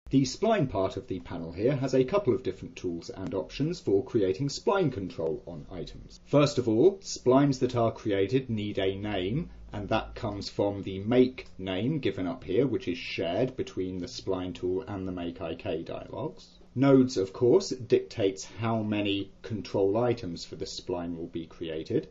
The spline part of the panel here has a couple of different tools and options for creating spline control on items. First of all, splines that are created need a name, and that comes from the make name given up here, which is shared between the spline tool and the make IK dialogues. Nodes, of course, dictates how many control items for the spline will be created.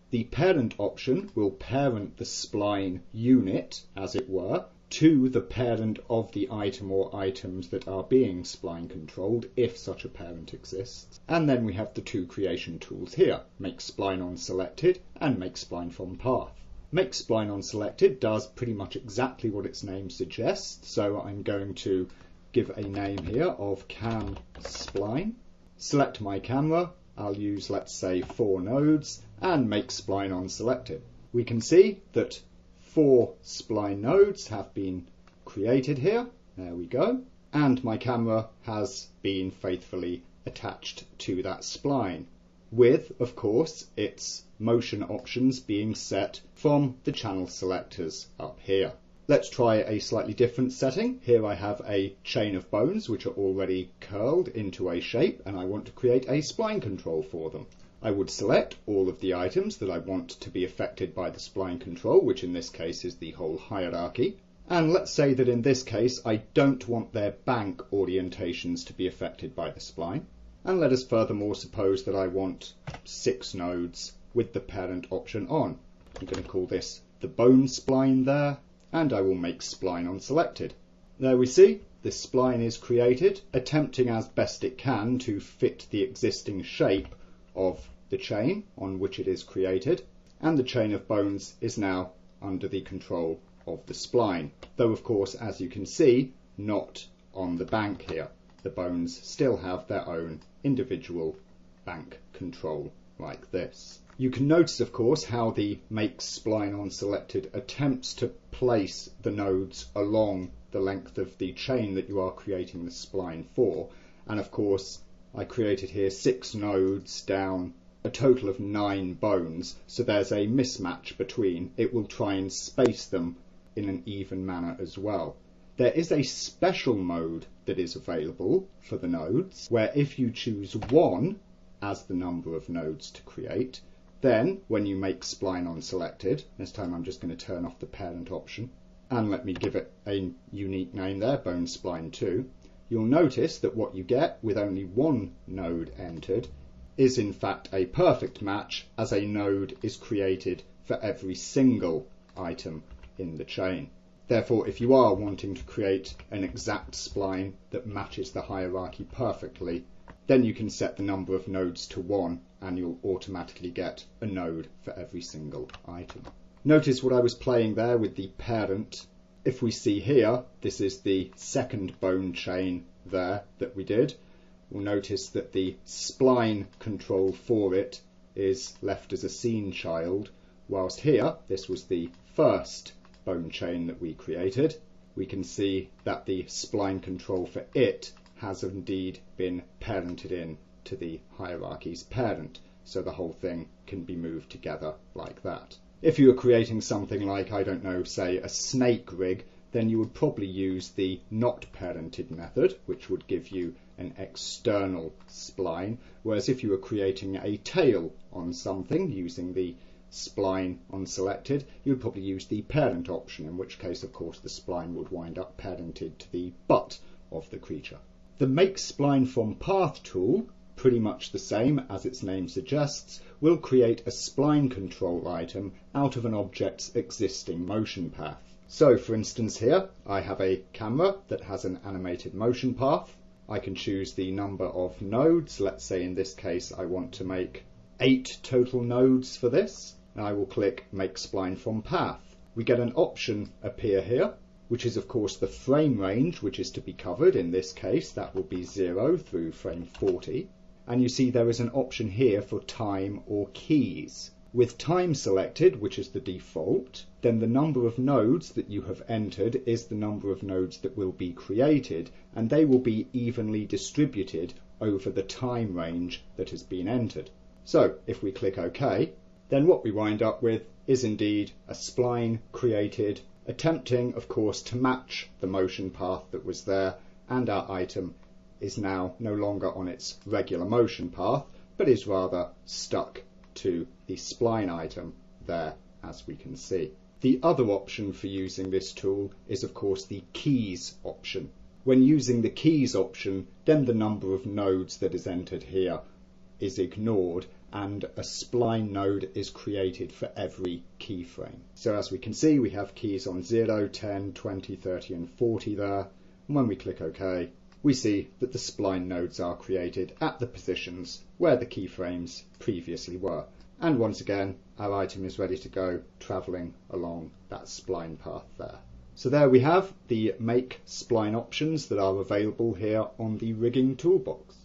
The parent option will parent the spline unit, as it were, to the parent of the item or items that are being spline controlled, if such a parent exists. And then we have the two creation tools here, make spline on selected and make spline from path. Make spline on selected does pretty much exactly what its name suggests, so I'm going to give a name here of cam spline. Select my camera, I'll use, let's say, 4 nodes, and make spline on selected. We can see that 4 spline nodes have been created here. There we go. And my camera has been faithfully attached to that spline, with, of course, its motion options being set from the channel selectors up here. Let's try a slightly different setting. Here I have a chain of bones which are already curled into a shape, and I want to create a spline control for them. I would select all of the items that I want to be affected by the spline control, which in this case is the whole hierarchy. And let's say that in this case I don't want their bank orientations to be affected by the spline. And let us furthermore suppose that I want 6 nodes with the parent option on. I'm going to call this the bone spline there, and I will make spline on selected. There we see, this spline is created, attempting as best it can to fit the existing shape of the chain on which it is created, and the chain of bones is now under the control of the spline, though of course, as you can see, not on the bank here. The bones still have their own individual bank control like this. You can notice, of course, how the make spline on selected attempts to place the nodes along the length of the chain that you are creating the spline for, and of course I created here 6 nodes down a total of 9 bones, so there's a mismatch between. It will try and space them in an even manner as well. There is a special mode that is available for the nodes, where if you choose 1 as the number of nodes to create, then when you make spline on selected, this time I'm just going to turn off the parent option, and let me give it a unique name there, bone spline 2, you'll notice that what you get with only 1 node entered is in fact a perfect match, as a node is created for every single item in the chain. Therefore, if you are wanting to create an exact spline that matches the hierarchy perfectly, then you can set the number of nodes to 1 and you'll automatically get a node for every single item. Notice what I was playing there with the parent. If we see here, this is the second bone chain there that we did. We'll notice that the spline control for it is left as a scene child, whilst here, this was the first bone chain that we created. We can see that the spline control for it has indeed been parented in to the hierarchy's parent, so the whole thing can be moved together like that. If you were creating something like, I don't know, say a snake rig, then you would probably use the not parented method, which would give you an external spline, whereas if you were creating a tail on something using the spline on selected, you would probably use the parent option, in which case of course the spline would wind up parented to the butt of the creature. The make spline from path tool, pretty much the same as its name suggests, will create a spline control item out of an object's existing motion path. So for instance here I have a camera that has an animated motion path. I can choose the number of nodes. Let's say in this case I want to make 8 total nodes for this. And I will click make spline from path. We get an option appear here, which is of course the frame range which is to be covered. In this case that will be 0 through frame 40. And you see there is an option here for time or keys. With time selected, which is the default, then the number of nodes that you have entered is the number of nodes that will be created, and they will be evenly distributed over the time range that has been entered. So if we click OK, then what we wind up with is indeed a spline created, attempting, of course, to match the motion path that was there, and our item is now no longer on its regular motion path, but is rather stuck to the spline item there, as we can see. The other option for using this tool is, of course, the keys option. When using the keys option, then the number of nodes that is entered here is ignored, and a spline node is created for every keyframe. So as we can see, we have keys on 0, 10, 20, 30 and 40 there, and when we click OK, we see that the spline nodes are created at the positions where the keyframes previously were. And once again, our item is ready to go, travelling along that spline path there. So there we have the make spline options that are available here on the rigging toolbox.